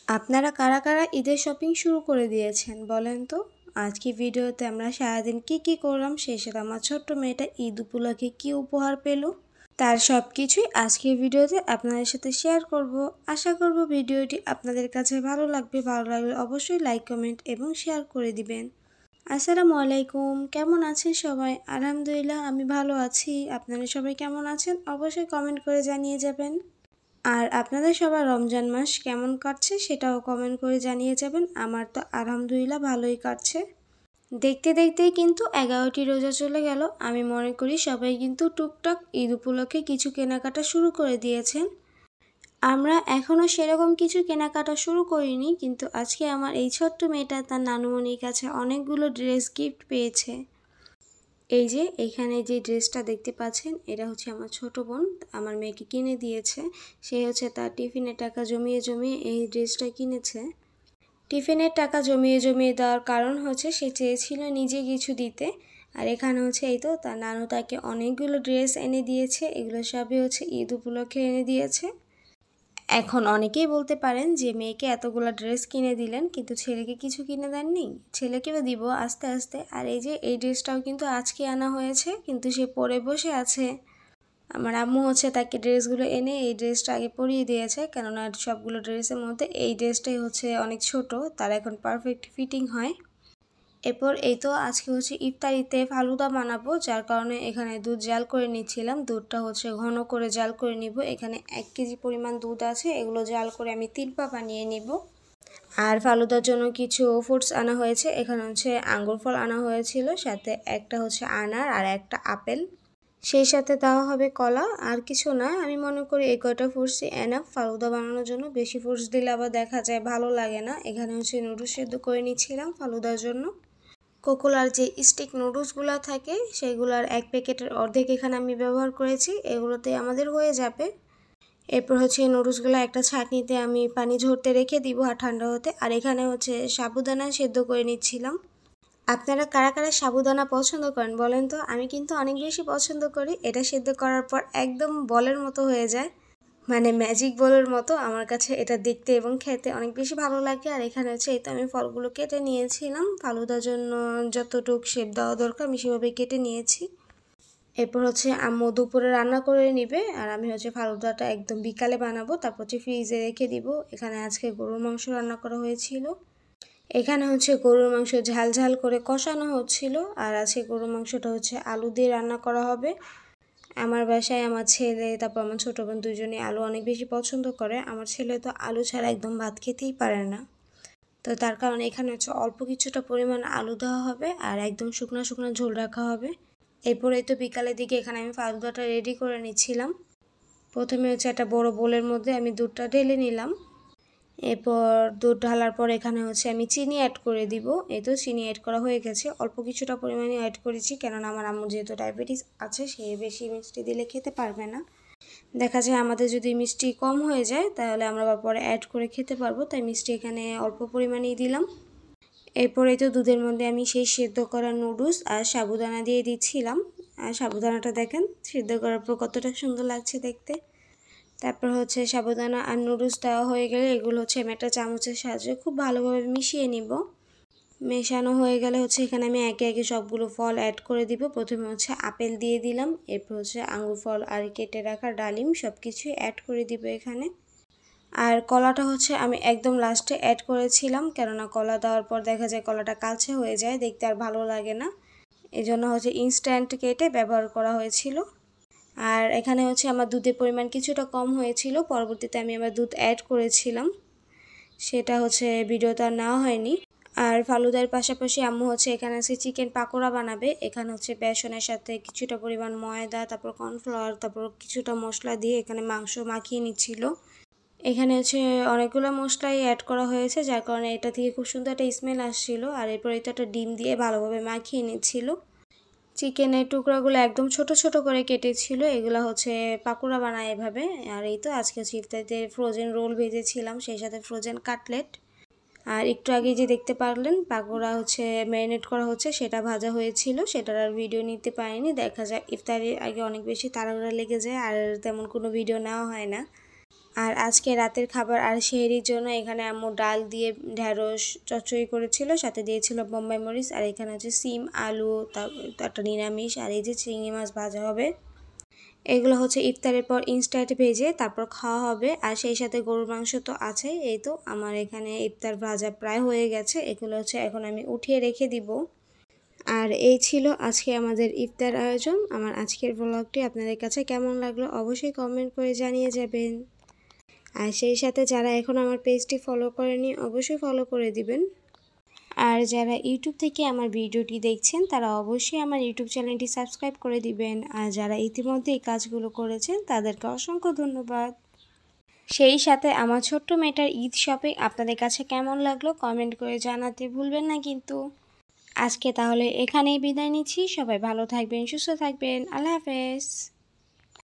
আপনারা কারা কারা ঈদের শপিং শুরু করে দিয়েছেন বলেন তো? আজকে ভিডিওতে আমরা সারাদিন কি করলাম, সেই সাথে আমার ছোট্ট মেয়েটা ঈদ উপলক্ষে কি উপহার পেল, তার সব কিছুই আজকের ভিডিওতে আপনাদের সাথে শেয়ার করব। আশা করব ভিডিওটি আপনাদের কাছে ভালো লাগবে। ভালো লাগলে অবশ্যই লাইক, কমেন্ট এবং শেয়ার করে দিবেন। আসসালামু আলাইকুম, কেমন আছেন সবাই? আলহামদুলিল্লাহ আমি ভালো আছি। আপনারা সবাই কেমন আছেন অবশ্যই কমেন্ট করে জানিয়ে যাবেন। আর আপনাদের সবার রমজান মাস কেমন কাটছে সেটাও কমেন্ট করে জানিয়ে যাবেন। আমার তো আলহামদুলিল্লাহ ভালোই কাটছে। দেখতে দেখতেই কিন্তু 11টি রোজা চলে গেল। আমি মনে করি সবাই কিন্তু টুকটাক ঈদ উপলক্ষে কিছু কেনাকাটা শুরু করে দিয়েছেন। আমরা এখনও সেরকম কিছু কেনাকাটা শুরু করিনি, কিন্তু আজকে আমার এই ছোট্ট মেয়েটা তার নানুমণির কাছে অনেকগুলো ড্রেস গিফট পেয়েছে। এই যে এখানে যে ড্রেসটা দেখতে পাচ্ছেন, এটা হচ্ছে আমার ছোট বোন আমার মেয়েকে কিনে দিয়েছে। সে হচ্ছে তার টিফিনের টাকা জমিয়ে জমিয়ে এই ড্রেসটা কিনেছে। টিফিনের টাকা জমিয়ে জমিয়ে দেওয়ার কারণ হচ্ছে সে চেয়েছিল নিজে কিছু দিতে। আর এখানে হচ্ছে এই তো তার নানু তাকে অনেকগুলো ড্রেস এনে দিয়েছে। এগুলো সবই হচ্ছে ঈদ উপলক্ষে এনে দিয়েছে। এখন অনেকেই বলতে পারেন যে মেয়েকে এতগুলো ড্রেস কিনে দিলেন কিন্তু ছেলেকে কিছু কিনে দেননি। ছেলেকেও দিব আস্তে আস্তে। আর এই যে এই ড্রেসটাও কিন্তু আজকে আনা হয়েছে, কিন্তু সে পরে বসে আছে। আমার আম্মু হচ্ছে তাকে ড্রেসগুলো এনে এই ড্রেসটা আগে পরিয়ে দিয়েছে, কেননা সবগুলো ড্রেসের মধ্যে এই ড্রেসটাই হচ্ছে অনেক ছোট, তার এখন পারফেক্ট ফিটিং হয়। এরপর এই তো আজকে হচ্ছে ইফতারিতে ফালুদা বানাবো, যার কারণে এখানে দুধ জাল করে নিচ্ছিলাম। দুধটা হচ্ছে ঘন করে জাল করে নিব। এখানে 1 কেজি পরিমাণ দুধ আছে, এগুলো জাল করে আমি 3 পা বানিয়ে নিব। আর ফালুদার জন্য কিছু ফ্রুটস আনা হয়েছে। এখানে হচ্ছে আঙ্গুর ফল আনা হয়েছিল, সাথে একটা হচ্ছে আনার আর একটা আপেল, সেই সাথে দেওয়া হবে কলা। আর কিছু না, আমি মনে করি এই কয়টা ফ্রুটসই এনাফ ফালুদা বানানোর জন্য। বেশি ফ্রুটস দিলে আবার দেখা যায় ভালো লাগে না। এখানে হচ্ছে নুডলস সেদ্ধ করে নিচ্ছিলাম ফালুদার জন্য। কোকোলার যে স্টিক নুডলসগুলো থাকে সেগুলোর 1 প্যাকেটের অর্ধেক এখানে আমি ব্যবহার করেছি, এগুলোতে আমাদের হয়ে যাবে। এরপর হচ্ছে এই নুডলসগুলো একটা ছাঁকনিতে আমি পানি ঝরতে রেখে দিব আর ঠান্ডা হতে। আর এখানে হচ্ছে সাবুদানা সেদ্ধ করে নিচ্ছিলাম। আপনারা কারা কারা সাবুদানা পছন্দ করেন বলেন তো? আমি কিন্তু অনেক বেশি পছন্দ করি। এটা সেদ্ধ করার পর একদম বলের মতো হয়ে যায়, মানে ম্যাজিক বলের মতো। আমার কাছে এটা দেখতে এবং খেতে অনেক বেশি ভালো লাগে। আর এখানে হচ্ছে এই তো আমি ফলগুলো কেটে নিয়েছিলাম। ফালুদার জন্য যতটুকু শেপ দেওয়া দরকার আমি সেভাবে কেটে নিয়েছি। এরপর হচ্ছে আম্মু দুপুরে রান্না করে নিবে, আর আমি হচ্ছে ফালুদাটা একদম বিকালে বানাবো, তারপর হচ্ছে ফ্রিজে রেখে দিব। এখানে আজকে গরুর মাংস রান্না করা হয়েছিল। এখানে হচ্ছে গরুর মাংস ঝাল ঝাল করে কষানো হচ্ছিল। আর আজকে গরুর মাংসটা হচ্ছে আলু দিয়ে রান্না করা হবে। আমার বাসায় আমার ছেলে তারপর আমার ছোটো বোন দুজনেই আলু অনেক বেশি পছন্দ করে। আমার ছেলে তো আলু ছাড়া একদম ভাত খেতেই পারে না। তো তার কারণে এখানে হচ্ছে অল্প কিছুটা পরিমাণ আলু দেওয়া হবে আর একদম শুকনো শুকনো ঝোল রাখা হবে। এরপরে তো বিকালের দিকে এখানে আমি ফালুদাটা রেডি করে নিচ্ছিলাম। প্রথমে হচ্ছে একটা বড় বোলের মধ্যে আমি দুধটা ঢেলে নিলাম। এরপর দুধ ঢালার পর এখানে হচ্ছে আমি চিনি অ্যাড করে দিব। এই তো চিনি অ্যাড করা হয়ে গেছে, অল্প কিছুটা পরিমাণে অ্যাড করেছি, কেননা আমার আম্মু যেহেতু ডায়াবেটিস আছে সে বেশি মিষ্টি দিলে খেতে পারবে না। দেখা যায় আমাদের যদি মিষ্টি কম হয়ে যায় তাহলে আমরা পরে অ্যাড করে খেতে পারবো, তাই মিষ্টি এখানে অল্প পরিমাণেই দিলাম। এরপরেই তো দুধের মধ্যে আমি সেই সেদ্ধ করা নুডলস আর সাবুদানা দিয়ে দিচ্ছিলাম। আর সাবুদানাটা দেখেন সেদ্ধ করার পর কতটা সুন্দর লাগছে দেখতে। তারপর হচ্ছে সাবুদানা আর নুডলস দেওয়া হয়ে গেলে এগুলো হচ্ছে আমি একটা চামচের সাহায্যে খুব ভালোভাবে মিশিয়ে নিব। মেশানো হয়ে গেলে হচ্ছে এখানে আমি একে একে সবগুলো ফল অ্যাড করে দিব। প্রথমে হচ্ছে আপেল দিয়ে দিলাম, এরপর হচ্ছে আঙ্গুর ফল আর কেটে রাখা ডালিম সব কিছুই অ্যাড করে দিব এখানে। আর কলাটা হচ্ছে আমি একদম লাস্টে অ্যাড করেছিলাম, কেননা কলা দেওয়ার পর দেখা যায় কলাটা কালচে হয়ে যায়, দেখতে আর ভালো লাগে না। এই জন্য হচ্ছে ইনস্ট্যান্ট কেটে ব্যবহার করা হয়েছিল। আর এখানে হচ্ছে আমার দুধের পরিমাণ কিছুটা কম হয়েছিল, পরবর্তীতে আমি আবার দুধ অ্যাড করেছিলাম, সেটা হচ্ছে ভিডিওতে আর নেওয়া হয়নি। আর ফালুদার পাশাপাশি আম্মু হচ্ছে এখানে আছে চিকেন পাকোড়া বানাবে। এখানে হচ্ছে বেসনের সাথে কিছুটা পরিমাণ ময়দা, তারপর কর্নফ্লাওয়ার, তারপর কিছুটা মশলা দিয়ে এখানে মাংস মাখিয়ে নিচ্ছিল। এখানে হচ্ছে অনেকগুলো মশলাই অ্যাড করা হয়েছে, যার কারণে এটা থেকে খুব সুন্দর একটা স্মেল আসছিল। আর এরপর এটা একটা ডিম দিয়ে ভালোভাবে মাখিয়ে নিচ্ছিল। চিকেনের টুকরাগুলো একদম ছোট ছোট করে কেটেছিল, এগুলো হচ্ছে পাকোড়া বানায় এভাবে। আর এই তো আজকে ইফতারিতে ফ্রোজেন রোল ভেজেছিলাম, সেই সাথে ফ্রোজেন কাটলেট। আর একটু আগে যে দেখতে পারলেন পাকোড়া হচ্ছে ম্যারিনেট করা হচ্ছে, সেটা ভাজা হয়েছিল, সেটার আর ভিডিও নিতে পারিনি। দেখা যায় ইফতারির আগে অনেক বেশি তাড়াহুড়া লেগে যায় আর তেমন কোনো ভিডিও নেওয়া হয় না। আর আজকে রাতের খাবার আর সেহরির জন্য এখানে আম্মু ডাল দিয়ে ঢেঁড়স চচ্চড়ি করেছিল, সাথে দিয়েছিল বোম্বাই মরিচ, আর এখানে আছে সিম, আলু, একটা নিরামিষ, আর এই যে চিংড়ি মাছ ভাজা হবে। এগুলো হচ্ছে ইফতারের পর ইনস্ট্যান্ট ভেজে তারপর খাওয়া হবে। আর সেই সাথে গরুর মাংস তো আছেই। এই তো আমার এখানে ইফতার ভাজা প্রায় হয়ে গেছে, এগুলো হচ্ছে এখন আমি উঠিয়ে রেখে দিব। আর এই ছিল আজকে আমাদের ইফতার আয়োজন। আমার আজকের ব্লগটি আপনাদের কাছে কেমন লাগলো অবশ্যই কমেন্ট করে জানিয়ে যাবেন। আর সেই সাথে যারা এখন আমার পেজটি ফলো করেনি অবশ্যই ফলো করে দিবেন। আর যারা ইউটিউব থেকে আমার ভিডিওটি দেখছেন তারা অবশ্যই আমার ইউটিউব চ্যানেলটি সাবস্ক্রাইব করে দিবেন। আর যারা ইতিমধ্যে এই কাজগুলো করেছেন তাদেরকে অসংখ্য ধন্যবাদ। সেই সাথে আমার ছোট্ট মেয়েটার ঈদ শপিং আপনাদের কাছে কেমন লাগলো কমেন্ট করে জানাতে ভুলবেন না কিন্তু। আজকে তাহলে এখানেই বিদায় নিচ্ছি। সবাই ভালো থাকবেন, সুস্থ থাকবেন। আল্লাহ হাফেজ।